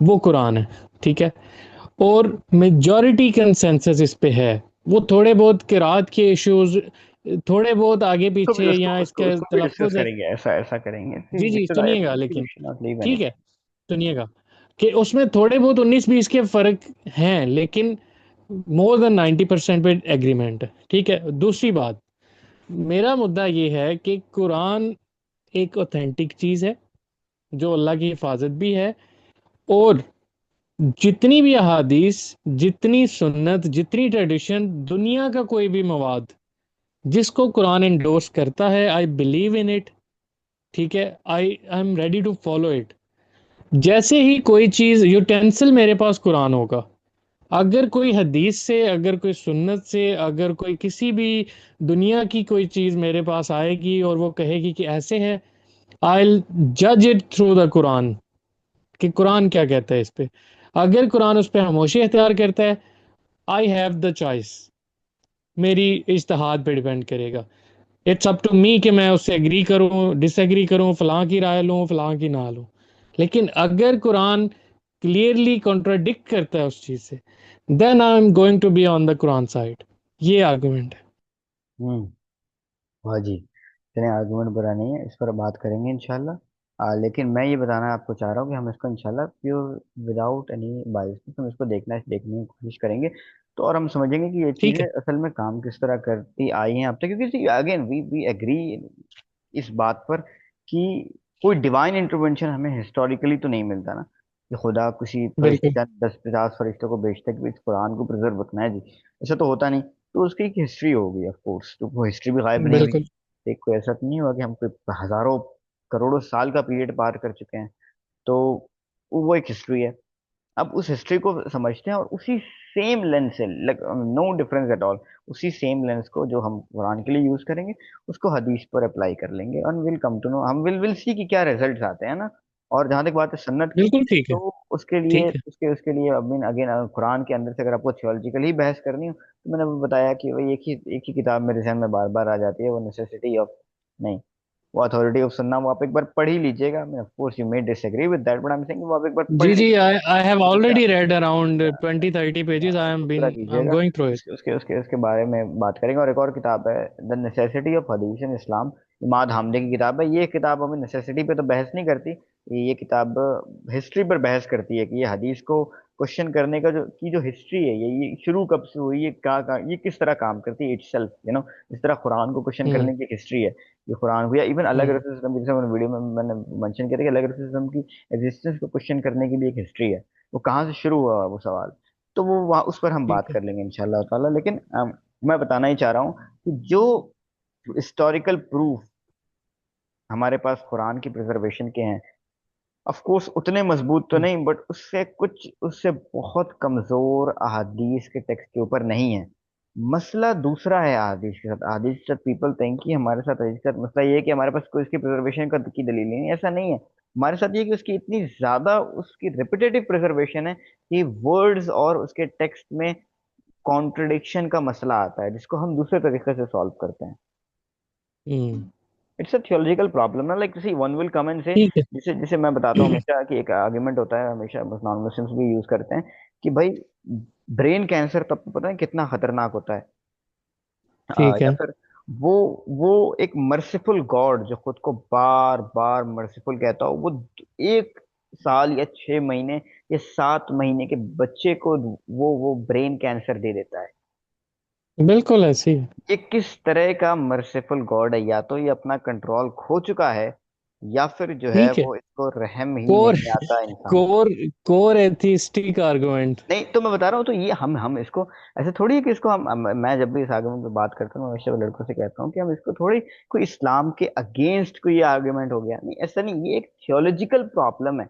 वो कुरान है। ठीक है। और मेजॉरिटी कंसेंसस इस पे है। वो थोड़े बहुत किरात के इश्यूज, थोड़े बहुत आगे उसको भी पीछे उसको या उसको इसका उसको भी डिस्कस तलफ्फुज है। करेंगे, ऐसा ऐसा करेंगे, जी जी, बिकॉज आई सुनिएगा थिंक वी लेकिन, शुड नॉट लीव ठीक है, एनीथिंग। सुनिएगा कि उसमें थोड़े बहुत 19-20 के फर्क हैं, लेकिन मोर देन 90% पे एग्रीमेंट है। ठीक है। दूसरी बात, मेरा मुद्दा ये है कि कुरान एक ऑथेंटिक चीज है जो अल्लाह की हिफाजत भी है, और जितनी भी अहादीस, जितनी सुन्नत, जितनी ट्रेडिशन, दुनिया का कोई भी मवाद जिसको कुरान इंडोर्स करता है, आई बिलीव इन इट। ठीक है। I am ready to follow it. जैसे ही कोई चीज यूटेंसिल मेरे पास कुरान होगा, अगर कोई हदीस से, अगर कोई सुन्नत से, अगर कोई किसी भी दुनिया की कोई चीज मेरे पास आएगी और वो कहेगी कि ऐसे है, आई जज इट थ्रू द कुरान, कि कुरान क्या कहता है इस पे। अगर कुरान उस पर खामोशी अख्तियार करता है, आई हैव द चॉइस, मेरी इज्तिहाद पे डिपेंड करेगा। इट्स अप टू मी कि मैं उससे एग्री करूं, डिसएग्री करूं, फलां की राय लूं, फलां की ना लूं। लेकिन अगर कुरान क्लियरली कॉन्ट्राडिक्ट करता है उस चीज से, then I am going to be on the Quran side. ये आर्गुमेंट है। हम्म। वाह जी, चलिए, आर्गुमेंट बुरा नहीं है, इस पर बात करेंगे इंशाल्लाह। लेकिन मैं ये बताना आपको चाह रहा हूँ कि हम इसको इंशाल्लाह प्योर विदाउट एनी बाइस हम इसको देखने की कोशिश करेंगे, तो और हम समझेंगे कि ये ठीक चीज़ें है। असल में काम किस तरह करती आई हैं अब तक, क्योंकि अगेन वी एग्री इस बात पर कि कोई डिवाइन इंटरवेंशन हमें हिस्टोरिकली तो नहीं मिलता ना, कि खुदा किसी बिल्कुल। फरिश्ता 10-50 फरिश्तों को भेजता है कि इस कुरान को प्रिजर्व रखना है जी, ऐसा तो होता नहीं। तो उसकी एक हिस्ट्री होगी ऑफ कोर्स, तो वो हिस्ट्री भी गायब नहीं हुई। बिल्कुल। एक कोई ऐसा तो नहीं हुआ कि हम कोई हजारों करोड़ों साल का पीरियड पार कर चुके हैं, तो वो एक हिस्ट्री है। अब उस हिस्ट्री को समझते हैं और उसी सेम लेंस से, नो डिफरेंस एट ऑल, उसी सेम लेंस को जो हम कुरान के लिए यूज करेंगे, उसको हदीस पर अप्लाई कर लेंगे, और विल कम टू नो, हम विल विल सी कि क्या रिजल्ट्स आते हैं ना। और जहां तक बात है सन्नत की, बिल्कुल ठीक है। तो उसके लिए ठीक है। उसके लिए आई मीन अगेन, कुरान के अंदर से अगर आपको थियोलॉजिकल ही बहस करनी हो, तो मैंने वो बताया कि वही एक ही किताब मेरे जहन में बार बार आ जाती है, वो नेसेसिटी ऑफ, नहीं, वो अथॉरिटी ऑफ सुन्ना वो आप एक बार पढ़ ही लीजिएगा। मैं of course you may disagree with that, but I am saying वो आप एक बार पढ़ जी जी, लीजिएगा। आई हैव उसका ऑलरेडी read around 20-30 pages. उसको पूरा I am कीजिएगा। going through it. उसके बारे में बात करेंगे। और एक और किताब है द नेसेसिटी ऑफ हदीस इन इस्लाम, इमाद हामदे की किताब है। ये किताब हमें नेसेसिटी पे तो बहस नहीं करती, ये किताब हिस्ट्री पर बहस करती है कि ये हदीस को क्वेश्चन करने का जो हिस्ट्री है, ये शुरू कब से हुई, ये ये किस तरह काम करती है इटसेल्फ, इस तरह कुरान को क्वेश्चन हम्म करने की हिस्ट्री है। ये कुरान को या इवन अलग हम्म रसूल सिस्टम, जैसे मैंने वीडियो में मैंने मेंशन किया था कि अलग रसूल सिस्टम की एग्जिस्टेंस को क्वेश्चन करने की भी एक हिस्ट्री है। वो कहाँ से शुरू हुआ वो सवाल, तो वो वहाँ उस पर हम ठीक बात है। कर लेंगे इंशाल्लाह ताला। लेकिन मैं बताना ही चाह रहा हूँ कि जो हिस्टोरिकल प्रूफ हमारे पास कुरान की प्रिजर्वेशन के हैं, ऑफ कोर्स उतने मजबूत तो हम्म नहीं, बट उससे बहुत कमजोर अहादीस के टेक्स्ट के ऊपर नहीं है। मसला दूसरा है अहादीस के साथ। अहादीस के साथ पीपल थिंक कि हमारे साथ हदीस के साथ मसला ये है कि हमारे पास कोई इसकी प्रिजर्वेशन की दलील नहीं है। ऐसा नहीं है। हमारे साथ ये है कि उसकी इतनी ज्यादा उसकी रिपीटेटिव प्रिजर्वेशन है कि वर्ड्स और उसके टेक्स्ट में कॉन्ट्रडिक्शन का मसला आता है, जिसको हम दूसरे तरीके से सॉल्व करते हैं। Hmm, it's a theological problem ना, like see one will come and say, ठीक है। जिसे जिसे मैं बताता हूँ हमेशा कि एक आर्गुमेंट होता है, हमेशा बस नॉन मुस्लिम्स भी यूज करते हैं कि भाई ब्रेन कैंसर तो आपको पता है कितना खतरनाक होता है। ठीक या है। फिर वो वो एक मर्सीफुल गॉड जो खुद को बार बार मर्सीफुल कहता हो, वो 1 साल या 6 महीने या 7 महीने के बच्चे को वो ब्रेन कैंसर दे देता है। बिल्कुल ऐसे ही है। ये किस तरह का मर्सीफुल गॉड है? या तो ये अपना कंट्रोल खो चुका है, या फिर जो है ठीक है। वो इसको रहम ही कोर नहीं आता इंसान पे। Core core atheistic argument. नहीं तो मैं बता रहा हूँ, तो ये हम इसको ऐसे थोड़ी है कि इसको मैं जब भी इस आर्गुमेंट पे बात करता हूँ, मैं हमेशा लड़कों से कहता हूँ कि हम इसको थोड़ी कोई इस्लाम के अगेंस्ट कोई आर्गुमेंट हो गया, नहीं ऐसा नहीं। ये एक थियोलॉजिकल प्रॉब्लम है,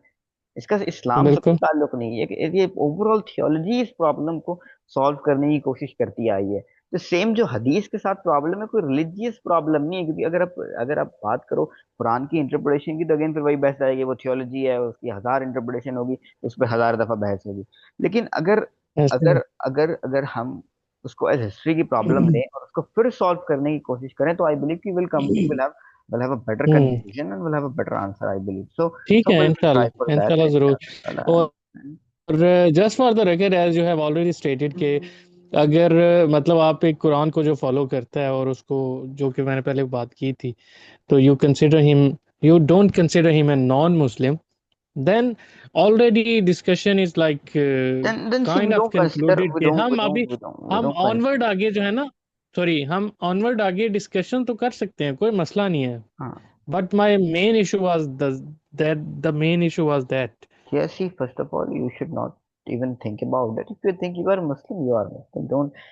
इसका इस्लाम से कोई बिल्कुल। ताल्लुक नहीं है। ये ओवरऑल थियोलॉजी इस प्रॉब्लम को सॉल्व करने की कोशिश करती आई है। तो सेम जो हदीस के साथ प्रॉब्लम है, कोई रिलीजियस प्रॉब्लम नहीं है। क्योंकि अगर आप बात करो कुरान की इंटरप्रिटेशन की, तो अगेन फिर वही बहस आएगी, वो थियोलॉजी है, उसकी 1000 इंटरप्रिटेशन होगी, उस पर 1000 दफा बहस होगी। लेकिन अगर ऐसे ही अगर अगर अगर हम उसको एज हिस्ट्री की प्रॉब्लम है। लें और उसको फिर सॉल्व करने की कोशिश करें, तो आई बिलीव कि will have a better hmm, conclusion and will have a better answer, I believe ठीक so है। we'll try for इंशाल्लाह that इंशाल्लाह जरूर। inshallah. और just for the record, as you have already stated के अगर मतलब आप एक कुरान को जो फॉलो करता है और उसको, जो कि मैंने पहले बात की थी, तो you don't consider him a non Muslim, then already discussion is like Then see, kind we of don't consider, concluded we कि don't we हम don't अभी we don't we हम don't consider. ऑनवर्ड आगे जो है ना, सॉरी, हम ऑनवर्ड आगे डिस्कशन तो कर सकते हैं, कोई मसला नहीं है। हाँ, but my main issue was the main issue was that. yes, see, first of all, you should not even think about it. If you think you are Muslim, you are Muslim. Don't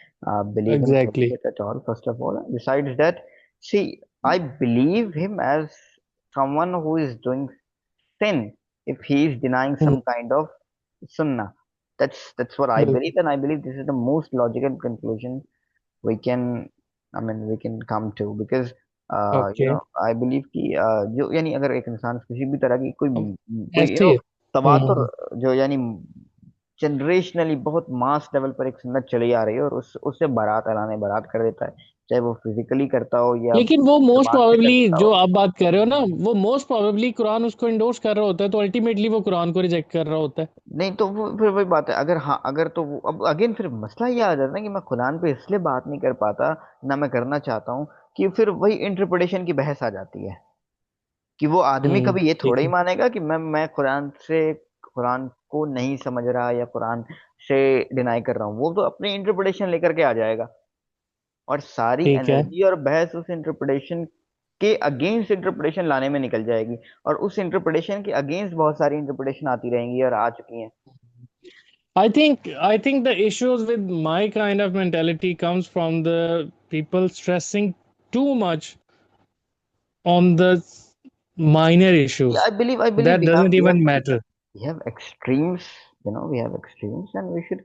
believe in exactly. bullshit at all, first of all. Besides that, see, I believe him as someone who is doing sin if he is denying some kind of sunnah. That's what I believe, बिल्कुल। and I believe this is the most logical conclusion we can, we can come to, because okay. I believe कि जो यानी अगर एक इंसान किसी भी तरह की कोई कोई ऐसे ही है। तवातुर, जो यानी जनरेशनली बहुत मास लेवल पर एक सुन्नत चली आ रही है, और उससे बारात लाने बारात कर देता है, चाहे वो फिजिकली करता हो या लेकिन वो मोस्ट जबान से प्रोबेबली करता जो हो। आप बात कर रहे हो ना, वो मोस्ट प्रोबेबली कुरान उसको इंडोर्स कर रहा होता है, तो अल्टीमेटली वो कुरान को रिजेक्ट कर रहा होता है। नहीं तो वो फिर वही बात है, अगर हाँ, अगर तो वो अब अगेन फिर मसला ये आ जाता है कि मैं कुरान पे इसलिए बात नहीं कर पाता, ना मैं करना चाहता हूँ, कि फिर वही इंटरप्रिटेशन की बहस आ जाती है। कि वो आदमी कभी ये ठीक थोड़ा ही है। मानेगा कि मैं कुरान को नहीं समझ रहा या कुरान से डिनाई कर रहा हूँ। वो तो अपनी इंटरप्रिटेशन लेकर के आ जाएगा, और सारी ठीक है। एनर्जी और बहस उस इंटरप्रिटेशन के अगेंस्ट इंटरप्रिटेशन लाने में निकल जाएगी। और उस इंटरप्रिटेशन के अगेंस्ट बहुत सारी इंटरप्रिटेशन आती रहेंगी और आ चुकी हैं। I think the issues with my kind of mentality comes from the people stressing too much on the minor Yeah, issues I believe that doesn't even matter. we have extremes, we have extremes, and we should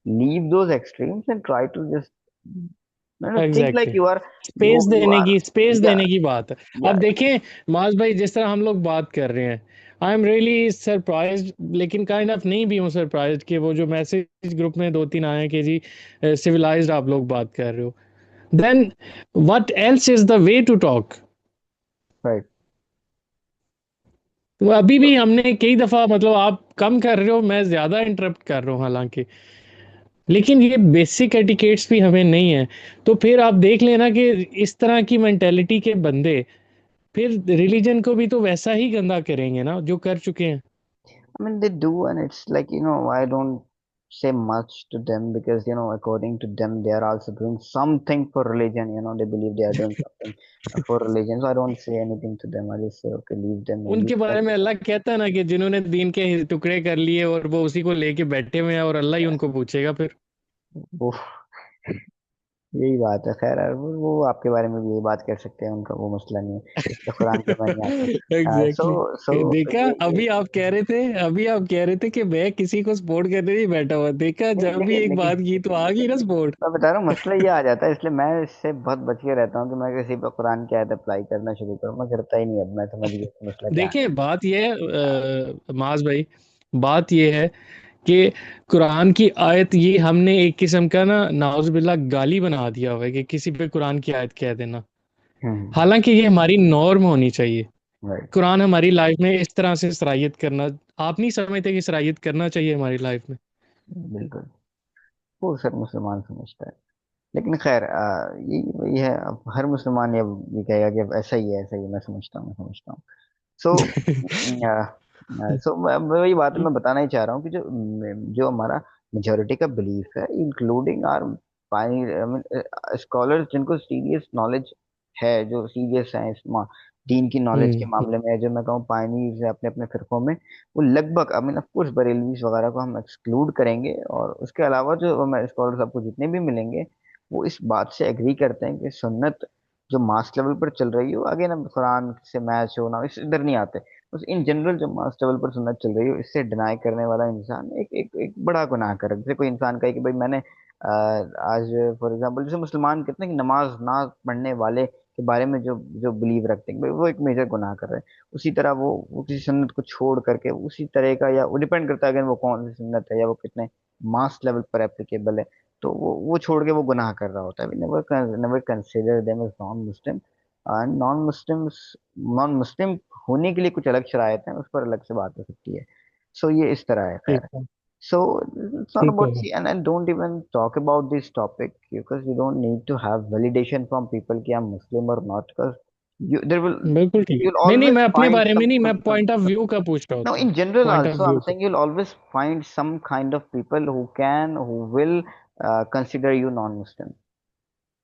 leave those extremes and try to just, think like exactly. you are, space you देने are, की स्पेस yeah, देने की बात है। yeah. अब देखें माज भाई, जिस तरह हम लोग बात कर रहे हैं, आई एम रियली सरप्राइज्ड, लेकिन काइंड ऑफ नहीं भी हूँ सरप्राइज्ड कि वो जो मैसेज ग्रुप में 2-3 आए हैं कि जी सिविलाइज्ड आप लोग बात कर रहे हो, then what else is the way to talk? Right. तो अभी भी हमने कई दफा, मतलब आप कम कर रहे हो, मैं ज्यादा इंटरप्ट कर रहा हूँ हालांकि, लेकिन ये बेसिक एटिकेट्स भी हमें नहीं है। तो फिर आप देख लेना कि इस तरह की मेंटेलिटी के बंदे फिर रिलीजन को भी तो वैसा ही गंदा करेंगे ना जो कर चुके हैं। I mean, they do, and it's like, I don't say much to them because, according to them, they are also doing something for religion. They believe they are doing something for religion. So I don't say anything to them. I just say, okay, leave them, maybe. उनके बारे में अल्लाह कहता है ना कि जिन्होंने दीन के टुकड़े कर लिए और वो उसी को लेके बैठे हुए हैं, और अल्लाह ही उनको पूछेगा फिर। वो यही बात है। खैर यार, वो आपके बारे में भी यही बात कर सकते हैं, उनका वो मसला नहीं है। तो कुरान पे मैं नहीं आता। So exactly so exactly. देखा, ये अभी आप कह रहे थे कि मैं किसी को सपोर्ट करने नहीं बैठा हुआ, देखा नहीं, जब भी लेकिन एक लेकिन बात की तो आ गई ना सपोर्ट। मैं बता रहा हूँ, मसला ये आ जाता है, इसलिए मैं इससे बहुत बच के रहता हूँ कि मैं किसी पे कुरान की आयत अप्लाई करना शुरू करूँ। मैं करता ही नहीं। अब मैं समझ गया कि मसला क्या देखें, बात यह है माज भाई, बात यह है कि कुरान की आयत, ये हमने एक किस्म का ना नाउजुबिल्लाह गाली बना दिया हुआ है कि किसी पे कुरान की आयत कह देना। है। हालांकि ये हमारी नॉर्म होनी चाहिए। राइट। कुरान हमारी लाइफ में इस तरह से सराहियत करना, आप नहीं समझते कि सराहियत करना चाहिए हमारी लाइफ में? बिल्कुल। वो सर मुसलमान समझता है। लेकिन खैर, ये वही है। अब हर मुसलमान ये कहेगा कि अब ऐसा ही है, ऐसा ही है। मैं समझता हूँ। सो वही बात है, मैं बताना ही चाह रहा हूँ कि जो जो हमारा मेजोरिटी का बिलीफ है, इंक्लूडिंग आर स्कॉलर्स जिनको सीरियस नॉलेज है, जो सीरियस है इस दीन की नॉलेज के हम्म। मामले में, जो मैं कहूँ पायनीज है अपने अपने फिरकों में, वो लगभग, आई मीन ऑफ कोर्स बरेलवीज वगैरह को हम एक्सक्लूड करेंगे, और उसके अलावा जो हमारे स्कॉलर्स आपको जितने भी मिलेंगे, वो इस बात से एग्री करते हैं कि सुन्नत जो मास लेवल पर चल रही हो, आगे ना कुरान से मैच हो ना, इस इधर नहीं आते। बस इन जनरल जो मास लेवल पर सुन्नत चल रही हो, इससे डिनाई करने वाला इंसान एक बड़ा गुनाह कर रहा है। जैसे कोई इंसान कहे कि भाई मैंने आज फॉर एग्जांपल, जैसे मुसलमान कहते हैं कि नमाज ना पढ़ने वाले के बारे में जो जो बिलीव रखते हैं कि भाई वो एक मेजर गुनाह कर रहे हैं, उसी तरह वो किसी सुन्नत को छोड़ करके उसी तरह का, या वो डिपेंड करता है अगर वो कौन सी सुन्नत है या वो कितने मास लेवल पर एप्लीकेबल है, तो वो छोड़ के वो गुनाह कर रहा होता है। Never never consider them as non Muslim. And non Muslim होने के लिए कुछ अलग शरायत हैं, उस पर अलग से बात हो सकती है। सो ये इस तरह है। ठीक खैर, है। so it's not ठीक about, है। see, and don't even talk about this topic because you don't need to have validation from people कि I'm Muslim or not, because there will, बिल्कुल ठीक है। you'll नहीं नहीं, always मैं अपने find बारे में नहीं, मैं पॉइंट ऑफ some व्यू का पूछ रहा no, था। in general point of also I'm view का। saying you'll always find some kind of people who will consider you non-Muslim.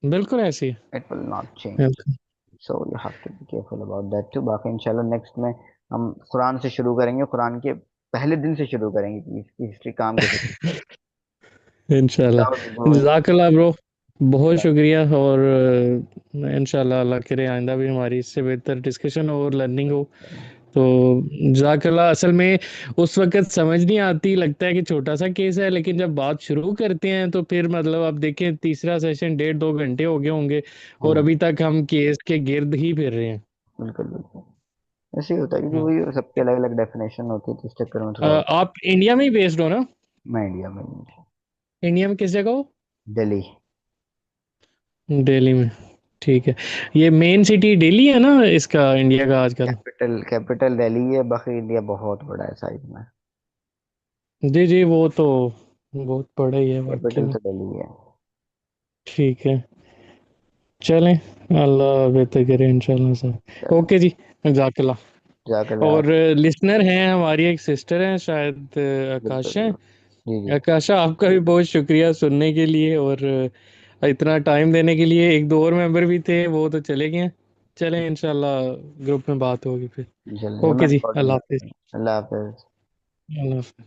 बिल्कुल ऐसी It will not change. है। So you have to be careful about that too. बाकी इंशाल्लाह नेक्स्ट में हम कुरान से शुरू करेंगे, कुरान के पहले दिन से शुरू करेंगे कि इसकी हिस्ट्री काम कैसे करती है, इंशाल्लाह। without going जज़ाकल्लाह ब्रो, बहुत शुक्रिया। और इंशाल्लाह अल्लाह करे आइंदा भी हमारी इससे बेहतर डिस्कशन हो और लर्निंग हो। तो जज़ाकल्लाह। असल में उस वक्त समझ नहीं आती, लगता है कि छोटा सा केस है, लेकिन जब बात शुरू करते हैं तो फिर मतलब आप देखें, तीसरा सेशन 1.5 2 घंटे हो गए होंगे और हम्म, अभी तक हम केस के गिर्द ही फिर रहे हैं। बिल्कुल बिल्कुल। ऐसे ही होता है क्योंकि हाँ। वही सबकी अलग अलग डेफिनेशन होती है, तो इस चक्कर में थोड़ा और। आप इंडिया में ही बेस्ड हो ना? मैं इंडिया में नहीं हूँ। इंडिया में किस जगह हो? दिल्ली। दिल्ली में। ठीक है। ये मेन सिटी दिल्ली है ना इसका, इंडिया का आजकल? कैपिटल दिल्ली है, बाकी इंडिया बहुत बड़ा है साइज में। जी जी, वो तो बहुत बड़ा ही है वाकई कैपिटल में। तो दिल्ली है। ठीक है। चलें, अल्लाह बेहतर करे इंशाल्लाह सर। चलो, ओके जी। जाकर जज़ाकल्लाह। और लिसनर हैं हमारी, एक सिस्टर हैं शायद, बिल्कुल आकाशा है। बिल्कुल। जी जी। आकाशा, आपका भी बहुत शुक्रिया सुनने के लिए और इतना टाइम देने के लिए। एक दो और मेंबर भी थे, वो तो चले गए हैं। चलें, इंशाल्लाह ग्रुप में बात होगी फिर। चलिए, मैं ओके जी, रिकॉर्डिंग अल्लाह में हाफिज। अल्लाह हाफिज। अल्लाह हाफिज।